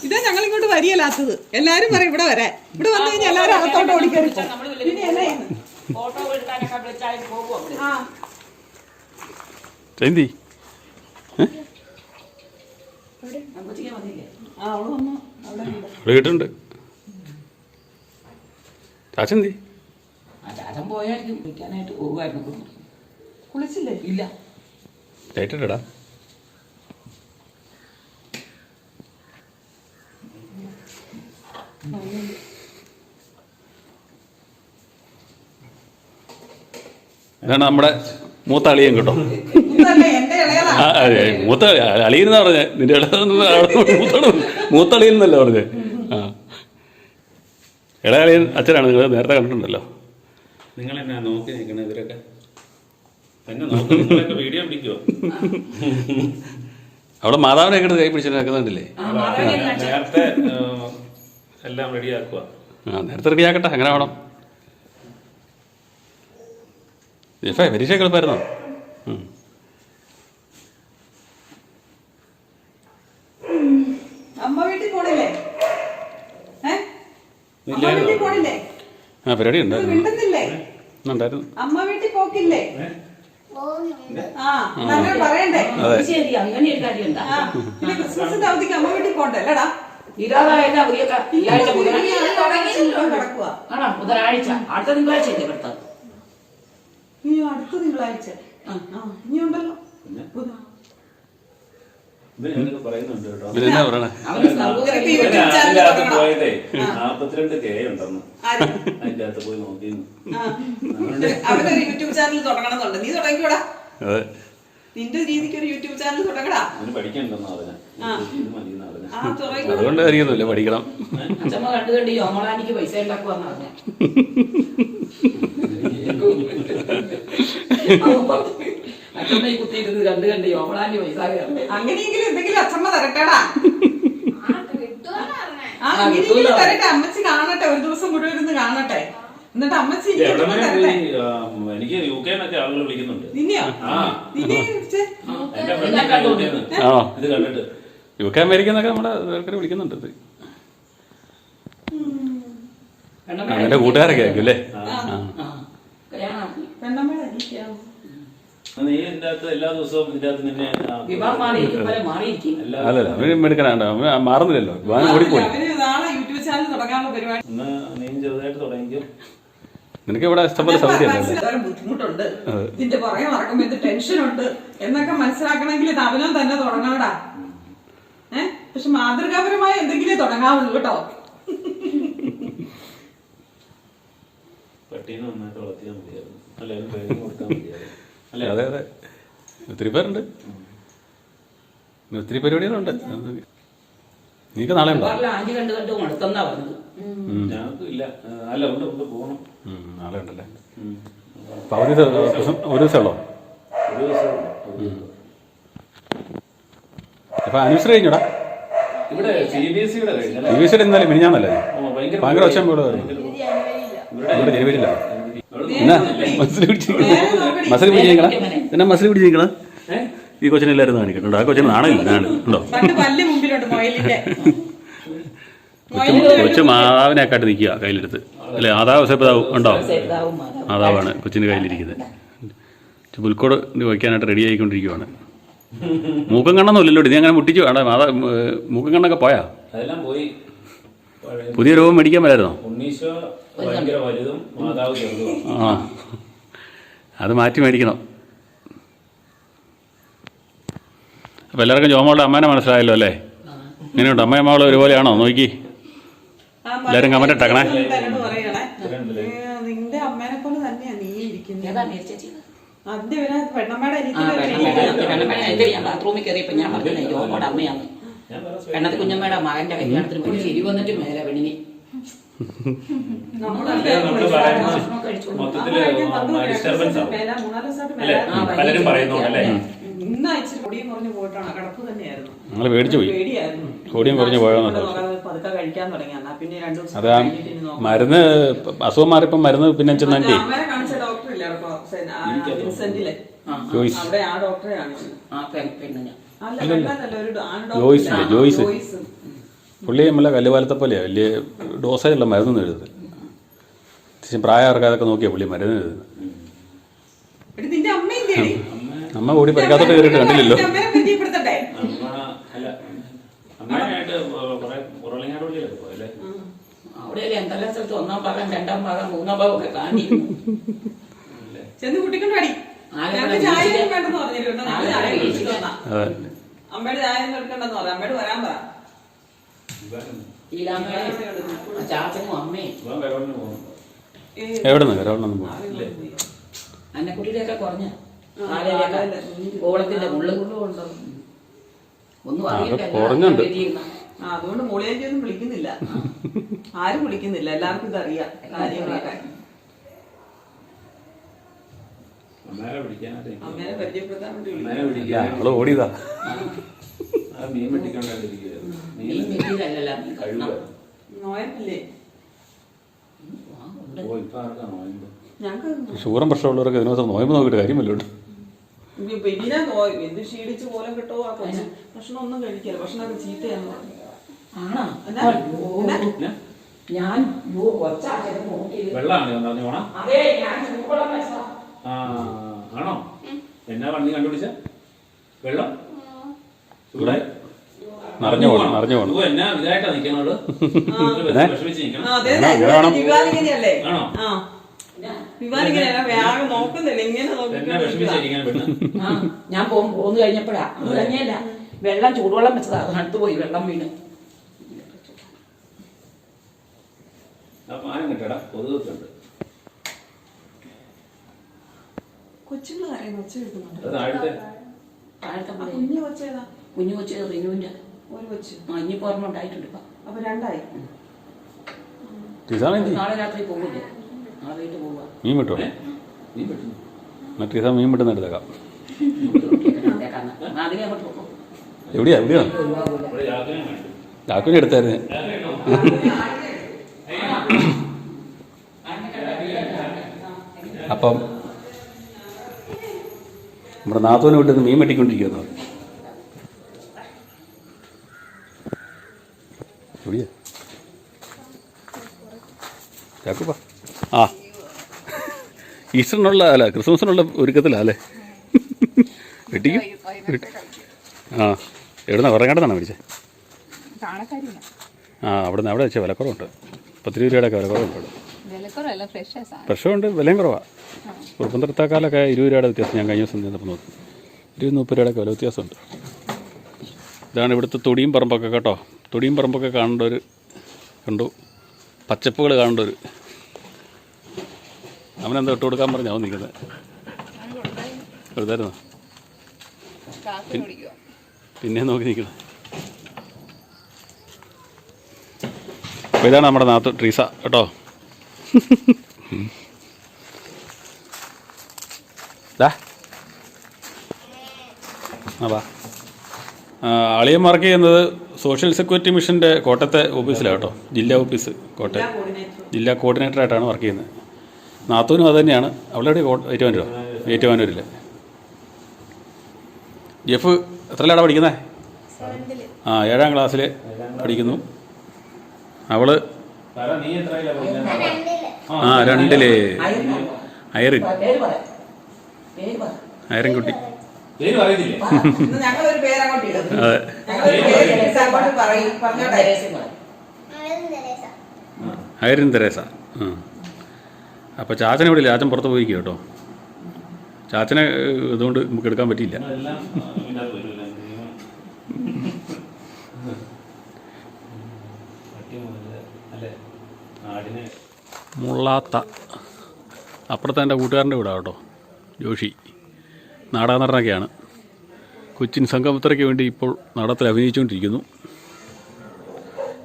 ഇതാ ഞങ്ങൾ ഇങ്ങോട്ട് വരിയല്ലാത്തത്. എല്ലാരും പറയും ഇവിടെ വരാൻ. ഇവിടെ വന്നു കഴിഞ്ഞാൽ എല്ലാരും അകത്തോട്ട് ഓടിക്കറി. ജയന്തി അവിടെ കേട്ടിട്ടുണ്ട്. ചാച്ചന്തി കുളിച്ചില്ലേ? ഇല്ല. കേട്ടിട്ടടാ. ഇതാണ് നമ്മുടെ മൂത്ത അളിയൻ കേട്ടോ. മൂത്ത അളിയെന്നാ പറഞ്ഞേ. നിന്റെ മൂത്ത അളിയൻ എന്നല്ല പറഞ്ഞേ. ആ ഇളയ അളിയൻ അച്ഛനാണ്. നിങ്ങൾ നേരത്തെ കണ്ടിട്ടുണ്ടല്ലോ. നിങ്ങളെന്നാ നോക്കി നിൽക്കണേ? ഇവരൊക്കെ എന്നെ നോക്കി വീഡിയോ പിടിക്കുവോ? അവിടെ മാതാവിനെ ഒക്കെ കൈ പിടിച്ചിട്ടുണ്ടില്ലേ? നേരത്തെ എല്ലാം റെഡിയാക്കുക. ആ നേരത്തെ റെഡിയാക്കട്ടെ. അങ്ങനെ വേണം. പരീക്ഷ എളുപ്പമായിരുന്നോ? ആ പരിപാടി ഉണ്ടായിരുന്നു. അമ്മ വീട്ടിൽ പോക്കില്ലേ? ക്രിസ്മസിന്റെ അവധിക്ക് അമ്മ വീട്ടിൽ പോണ്ടല്ലേടാ? ബുധനാഴ്ച അടുത്ത തിങ്കളാഴ്ച നീ അടുത്ത തിങ്കളാഴ്ച ഇനി ഉണ്ടല്ലോ. പറയുന്നുണ്ട് കേട്ടോ. പോയതേ 42K ഉണ്ടെന്ന്. അതിന്റെ അകത്ത് പോയി നോക്കിയിരുന്നു. അവനൊരു യൂട്യൂബ് ചാനൽ തുടങ്ങണമെന്നുണ്ട്. നീ തുടങ്ങിക്കൂടാ? നിന്റെ രീതിക്ക് ഒരു യൂട്യൂബ് ചാനൽ തുടങ്ങടാ. പഠിക്കണ്ടെന്ന് പറഞ്ഞ അതുകൊണ്ട് അറിയുന്നില്ല. പഠിക്കണം. അച്ഛമ്മ കണ്ടു കണ്ട് യോമളാനിക്ക് പൈസ ഉണ്ടാക്കുവാന്ന് പറഞ്ഞ അച്ഛമ്മ ഈ കുത്തിയിരുന്നത് കണ്ടു കണ്ട് യോമളാനി പൈസ. അങ്ങനെയെങ്കിലും എന്തെങ്കിലും അച്ഛമ്മ തരട്ടേടാ. തരട്ടെ. അമ്മച്ചി കാണട്ടെ. ഒരു ദിവസം മുഴുവൻ ഇരുന്ന് കാണട്ടെ. എന്നിട്ട് അമ്മച്ചി എനിക്ക് UK എന്നൊക്കെ ആളുകൾ വിളിക്കുന്നുണ്ട്. നിന്നെയോ? ഇത് കണ്ടിട്ട് UK അമേരിക്ക എന്നൊക്കെ നമ്മുടെ വിളിക്കുന്നുണ്ട്. എൻ്റെ കൂട്ടുകാരൊക്കെ ആയിരിക്കും അല്ലേ? പെണ്ണമ്മയുടെ അനിയത്തിയാണ്. നീ ഇതിന്റെ അകത്ത് എല്ലാ ദിവസവും ഇതിന്റെ അകത്ത് നിന്നെ അല്ലല്ല അവന് എടുക്കാനാണ് മാറുന്നില്ലല്ലോ, വിവാഹം ഓടിപ്പോയി. അവന് നാളെ യൂട്യൂബ് ചാനൽ തുടങ്ങാനുള്ള പരിപാടി. ഒന്ന് നീ ചെറുതായിട്ട് തുടങ്ങിക്കും. നിനക്ക് ഇവിടെ ഇഷ്ടംപോലെ സൗകര്യം മനസ്സിലാക്കാൻ ബുദ്ധിമുട്ടുണ്ട്, ഇതിന്റെ പുറകെ നടക്കുമ്പോ എന്ത് ടെൻഷനുണ്ട് എന്നൊക്കെ മനസ്സിലാക്കണമെങ്കിൽ ഇത് അവനോ തന്നെ തുടങ്ങണടാ. പക്ഷെ മാതൃകാപരമായ എന്തെങ്കിലും തുടങ്ങാവുള്ളൂ കേട്ടോ. പട്ടീനെ നന്നായിട്ട് വളർത്തിയാൽ മതിയായിരുന്നു, അല്ലെങ്കിൽ ട്രെയിനിങ് കൊടുക്കാൻ മതിയായിരുന്നു. അല്ലേ? അതെ അതെ, ഒത്തിരി പേരുണ്ട്, ഒത്തിരി പരിപാടികളുണ്ട്. നീക്ക് നാളെ ഉണ്ടോ? ഞങ്ങൾക്ക് ഇല്ല. അല്ല ഉണ്ട് പോകണം. നാളെ ഉണ്ടല്ലേ? അപ്പൊ അവധി ഒരു ദിവസമുള്ളോ? ഒരു ദിവസം. അപ്പൊ ആനിവേഴ്സറി കഴിഞ്ഞോടാ? ഇവിടെ CBSE-യുടെ കഴിഞ്ഞാൽ CBSE ഇന്നലെ മിനിഞ്ഞാന്നല്ലേ? ഭയങ്കര ഒച്ച ഇവിടെ ജനുവരിയില്ല. എന്നാ മസിൽ പിടിച്ചിരിക്കണം, എന്നാ മസിൽ പിടിച്ചിരിക്കണം. ഈ കൊച്ചിനെ എല്ലാവരും കാണിക്കട്ടോ, ആ കൊച്ചിന് നാണമില്ല. ഉണ്ടോ? കൊച്ചു മാതാവിനെക്കാട്ട് നിൽക്കുക കയ്യിലെടുത്ത് അല്ലേ? മാതാവ് സെപ്പതാവും ഉണ്ടോ? മാതാവാണ് കൊച്ചിൻ്റെ കയ്യിലിരിക്കുന്നത്. പുൽക്കോട് വയ്ക്കാനായിട്ട് റെഡി ആയിക്കൊണ്ടിരിക്കുവാണ്. മൂക്കം കണ്ണൊന്നുമില്ലല്ലോ, നീ അങ്ങനെ മുട്ടിച്ചു വേണ്ട. മൂക്കം കണ്ണൊക്കെ പോയാ? അതെല്ലാം പോയി. പുതിയ രൂപം മേടിക്കാൻ പറ്റായിരുന്നോ? ഉണ്ണീശോ ഭയങ്കര വലുതും മാതാവ് ചെറുതും. ആ, അത് മാറ്റി മേടിക്കണം. അപ്പം എല്ലാവർക്കും ജോമോളുടെ അമ്മേനെ മനസ്സിലായല്ലോ അല്ലേ? ഇങ്ങനെയുണ്ട് അമ്മയും മകളും ഒരുപോലെയാണോ? നോക്കി എല്ലാവരും കമന്റ് ഇട്ടേക്കണേ. നിന്റെ അമ്മേനെ പോലെ തന്നെയാ നീ ഇരിക്കുന്നത്. ബാത്റൂമിൽ കയറിയപ്പോ ഞാൻ പറഞ്ഞു ജോമോടെ അമ്മയാണ്. പെണ്ണത്തി കുഞ്ഞമ്മയുടെ മകന്റെ കല്യാണത്തിന് പോയി ശരി വന്നിട്ട് മേലെ പെണ്ണിന് പലരും പറയുന്നുണ്ടല്ലേ. നിങ്ങൾ പേടിച്ചു പോയി, കോടിയും കുറഞ്ഞു പോയോന്നുണ്ടോ? അതാ മരുന്ന് അസുഖം മാറിയപ്പം മരുന്ന് പിന്നെ ചെന്നെ ജോയിസ് പുള്ളി നമ്മളെ കല്ലുപാലത്തെ പോലെയാ, വലിയ ഡോസേജുള്ള മരുന്നൊന്നും എഴുതുന്നത്. പ്രായമാർക്ക് അതൊക്കെ നോക്കിയാ പുള്ളി മരുന്ന് എഴുതുന്നത്. അമ്മ കൂടി പരിക്കാത്തോട്ട് കയറിയിട്ട് കണ്ടില്ലല്ലോ. അവിടെ എന്തെല്ലാം സ്ഥലത്ത് 1ാം ഭാഗം 2ാം ഭാഗം 3ാം ഭാഗം ഒക്കെ കാണിയിരുന്നു. അമ്മയുടെ ചായ എടുക്കണ്ടെന്ന് പറയാം. അമ്മയോട് വരാൻ പറ. ചാച്ചനും അമ്മയും എവിടെ നിന്ന് കരോളൊന്നും പോകും. അന്നക്കുട്ടിയിലൊക്കെ കുറഞ്ഞ ഓളത്തിന്റെ ഉള്ളു ഒന്നും കുറഞ്ഞുണ്ട്. അതുകൊണ്ട് മോളിയേറ്റി ഒന്നും വിളിക്കുന്നില്ല, ആരും വിളിക്കുന്നില്ല. എല്ലാവർക്കും ഇതറിയാം കാര്യങ്ങളൊക്കെ. അമ്മേനെ പരിചയപ്പെടുത്താൻ വേണ്ടി ഞങ്ങള് ഓടിയതാ. മീൻ വെട്ടിക്കൊണ്ടിരിക്കുക. നോയപ്പില്ലേ? ഷുഗറും പ്രശ്നമുള്ളവർക്ക് ഇതിനു ദിവസം നോയമ്പ് നോക്കിയിട്ട് കാര്യമല്ലോ. എന്ത് ക്ഷീണിച്ച് പോലെ കിട്ടോ ആ കൊച്ചു. ഭക്ഷണം ഒന്നും കഴിക്കില്ല, ഭക്ഷണമൊക്കെ ചീത്തയാന്ന് പറഞ്ഞു. ഞാൻ ആണോ? എന്നാ വണ്ടി കണ്ടുപിടിച്ച വെള്ളം നിറഞ്ഞു പോകണം. എന്നാ ഇതായിട്ടാ നിക്കണോട്? വിവാനിങ്ങനെയല്ലേ? വിവാനിങ്ങനെയല്ല, വേഗം നോക്കുന്നില്ല, ഇങ്ങനെ ഞാൻ പോന്നു കഴിഞ്ഞപ്പോഴാ. അത് തന്നെയല്ല, വെള്ളം ചൂടുവെള്ളം വെച്ചതാ, അടുത്ത് പോയി വെള്ളം വീണ്. കൊച്ചുങ്ങൾ അറിയാൻ ഒച്ച കേൾക്കുന്നുണ്ട്. കുഞ്ഞു കൊച്ചു റിനുവിന്റെ ഒരു കൊച്ചു ഇനിയിപ്പോ ഓർമ്മ ഉണ്ടായിട്ടുണ്ട്. അപ്പൊ 2ആയി. നാളെ രാത്രി പോകില്ലേ? നാളെ വീട്ടിൽ പോവാ. മീൻ വിട്ടോ? മറ്റേ മീൻ വിട്ടുന്ന എടുത്തേക്കാം. അതിനെ അങ്ങോട്ട് പോകും. എവിടെയാ ചാക്കുവിനെ എടുത്തായിരുന്നു. അപ്പം നമ്മുടെ നാത്തോനെ വിട്ട് മീൻ വെട്ടിക്കൊണ്ടിരിക്കുന്നു. എവിടെയാ ചാക്കുപ്പാ ആ ഈസ്റ്ററിനുള്ള അല്ല ക്രിസ്മസിനുള്ള ഒരുക്കത്തിലാണ് അല്ലേ? വെട്ടിക്കും ആ എവിടുന്നാ കുറങ്ങാട്ടെന്നാണ് മേടിച്ചത്? ആ അവിടെ വെച്ചാൽ വിലക്കുറവുണ്ട്. 10 രൂപയുടെയൊക്കെ വിലക്കുറവുണ്ട്. ഫ്രഷും ഉണ്ട്, വിലയും കുറവാണ്. കുറുപ്പന്തരത്തേക്കാളൊക്കെ 20 രൂപയുടെ വ്യത്യാസം ഞാൻ കഴിഞ്ഞ ദിവസം ചെന്നപ്പോൾ നോക്കി. 20-30 രൂപയുടെയൊക്കെ വില വ്യത്യാസമുണ്ട്. ഇതാണ് ഇവിടുത്തെ തൊടിയും പറമ്പൊക്കെ കേട്ടോ. തൊടിയും പറമ്പൊക്കെ കണ്ടു പച്ചപ്പുകൾ കാണേണ്ടവർ. അവനെന്താ ഇട്ട് കൊടുക്കാൻ പറഞ്ഞാൽ അവൻ നിൽക്കുന്നത് വെറുതായിരുന്നോ? പിന്നെ നോക്കി നിൽക്കണം. അപ്പോൾ ഇതാണ് നമ്മുടെ നാത്ത് ട്രീസ കേട്ടോ. അളിയൻ വർക്ക് ചെയ്യുന്നത് സോഷ്യൽ സെക്യൂരിറ്റി മിഷൻ്റെ കോട്ടയത്തെ ഓഫീസിലാണ് കേട്ടോ. ജില്ലാ ഓഫീസ് കോട്ടയം ജില്ലാ കോർഡിനേറ്ററായിട്ടാണ് വർക്ക് ചെയ്യുന്നത്. നാത്തൂനും അത് തന്നെയാണ്. അവളെവിടെ ഏറ്റുമാനൂരിൽ. ജെഫ് എത്രയിലാണ് പഠിക്കുന്നത്? 7ാം ക്ലാസ്സിൽ പഠിക്കുന്നു. അവള് 2ല്. ഐറിൻകുട്ടി. Irene Teresa. അപ്പോൾ ചാച്ചനെ ഇവിടെ ഇല്ല. ചാച്ചൻ പുറത്ത് പോയിക്കുക കേട്ടോ. ചാച്ചനെ ഇതുകൊണ്ട് നമുക്ക് എടുക്കാൻ പറ്റിയില്ല. മുള്ളാത്ത അപ്പുറത്തെ എൻ്റെ കൂട്ടുകാരൻ്റെ വീടാണ് കേട്ടോ. ജോഷി നാടക നടനൊക്കെയാണ്. കൊച്ചിൻ സംഗമത്രയ്ക്ക് വേണ്ടി ഇപ്പോൾ നാടകത്തിൽ അഭിനയിച്ചുകൊണ്ടിരിക്കുന്നു.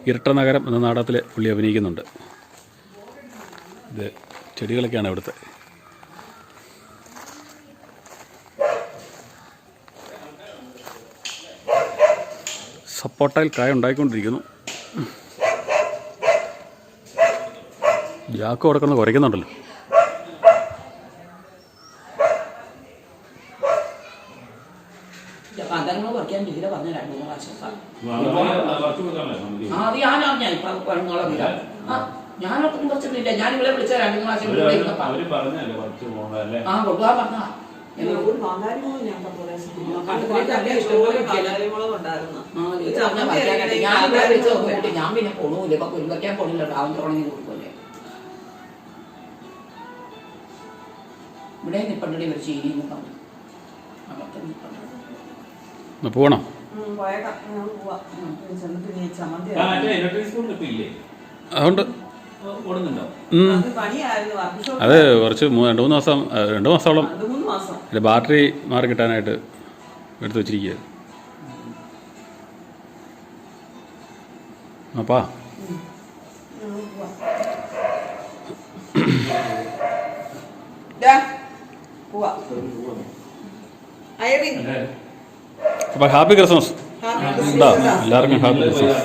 ഇരട്ട നഗരം എന്ന നാടകത്തിൽ പുള്ളി അഭിനയിക്കുന്നുണ്ട്. ഇത് ചെടികളൊക്കെയാണ് ഇവിടുത്തെ. സപ്പോട്ടയിൽ കായ ഉണ്ടായിക്കൊണ്ടിരിക്കുന്നു. ജാക്ക് കൊടുക്കുന്നത് കുറയ്ക്കുന്നുണ്ടല്ലോ. പന്തങ്ങൾ കുറയ്ക്കാൻ ഇതിലെ പറഞ്ഞ 2-3 പ്രാവശ്യം അത് ഞാനറിഞ്ഞ ഞാനൊട്ടും കുറച്ചൊന്നുമില്ല. ഞാൻ ഇവിടെ വിളിച്ച 2-3 പ്രാവശ്യം കൊടുക്കാൻ പറഞ്ഞ ഞാൻ പിന്നെ പോണൂല്ല. ഇപ്പൊ കുരുവയ്ക്കാൻ പോണില്ല. അവൻ തുടങ്ങി കൊടുക്കുമല്ലേ. ഇവിടെ നിപ്പണ്ടടി ഒരു ചീനി പറഞ്ഞു. പോകണം. അതുകൊണ്ട് അത് കുറച്ച് 2-3 മാസം 2 മാസത്തോളം ബാറ്ററി മാറി കിട്ടാനായിട്ട് എടുത്ത് വെച്ചിരിക്കുക. അപ്പാ അപ്പം ഹാപ്പി ക്രിസ്മസ്. എന്താ എല്ലാവർക്കും ഹാപ്പി ക്രിസ്മസ്.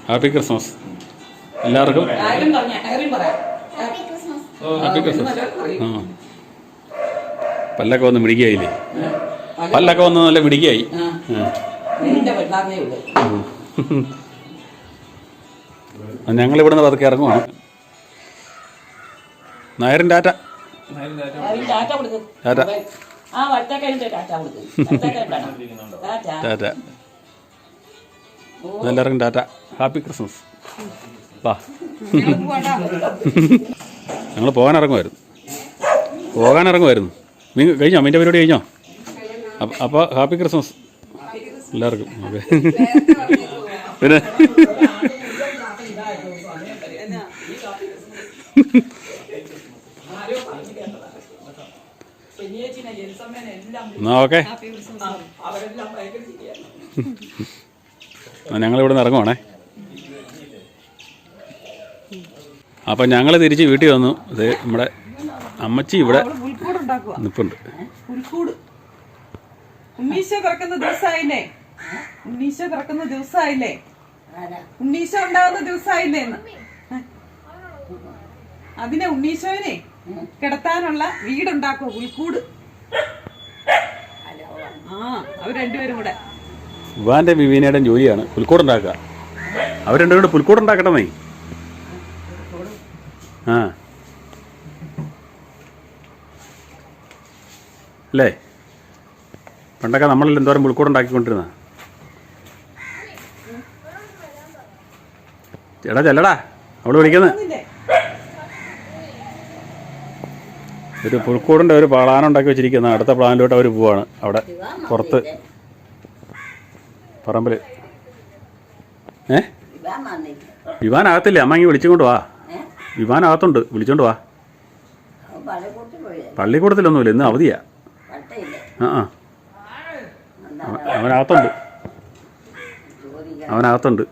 ഹാപ്പി ക്രിസ്മസ് എല്ലാവർക്കും. Happy Christmas. പല്ലൊക്കെ വന്ന് മിടിക്കായില്ലേ? പല്ലൊക്കെ വന്ന് നല്ല മിടിക്കായി. ഞങ്ങളിവിടുന്ന് പതുക്കെ ഇറങ്ങുവാണ്. നായരൻ ടാറ്റ. ടാറ്റ. ടാറ്റ. എല്ലാവർക്കും ടാറ്റ. Happy Christmas. വാ. ഞങ്ങൾ പോകാനിറങ്ങുമായിരുന്നു. നീ കഴിഞ്ഞോ? മീൻ്റെ പരിപാടി കഴിഞ്ഞോ? അപ്പോൾ ഹാപ്പി ക്രിസ്മസ് എല്ലാവർക്കും. ഓക്കെ. പിന്നെ എന്നാ ഓക്കെ. ഞങ്ങളിവിടെ നിന്ന് ഇറങ്ങുവാണേ. അപ്പം ഞങ്ങൾ തിരിച്ച് വീട്ടിൽ വന്നു. ഇത് നമ്മുടെ അമ്മച്ചി ഇവിടെ നിൽപ്പുണ്ട്. ഉണ്ണീശോ പിറക്കുന്ന ദിവസമായില്ലേ? ഉണ്ണീശോ ഉണ്ടാകുന്ന ദിവസമായില്ലേ? അതിനെ ഉണ്ണീശോനെ കിടത്താനുള്ള വീടുണ്ടാക്കുക, പുൽക്കൂട്. അവർ രണ്ടുപേരും കൂടെ. വിവാന്റെ വിവീനയുടെയും ജോലിയാണ് പുൽക്കൂടുണ്ടാക്കുക. അവർ രണ്ടും കൂടെ പുൽക്കൂട് ഉണ്ടാക്കട്ടെ. ആ അല്ലേ, പണ്ടൊക്കെ നമ്മളിൽ എന്തോരം പുൽക്കൂട് ഉണ്ടാക്കിക്കൊണ്ടിരുന്ന. ചേട്ടാ ചെല്ലടാ, അവള് വിളിക്കുന്നത്. ഒരു പുൽക്കൂടിൻ്റെ ഒരു പ്ലാൻ ഉണ്ടാക്കി വെച്ചിരിക്കുന്ന. അടുത്ത പ്ലാനിലോട്ട് അവർ പോവാണ്. അവിടെ പുറത്ത് പറമ്പിൽ. വിവാനകത്തില്ലേ? അമ്മ ഇങ്ങനെ വിളിച്ചുകൊണ്ട് വാ. വിവാനകത്തുണ്ട്, വിളിച്ചോണ്ട് വാ. പള്ളിക്കൂടത്തിലൊന്നുമില്ല, ഇന്ന് അവധിയാ. ആ അവനകത്തുണ്ട്.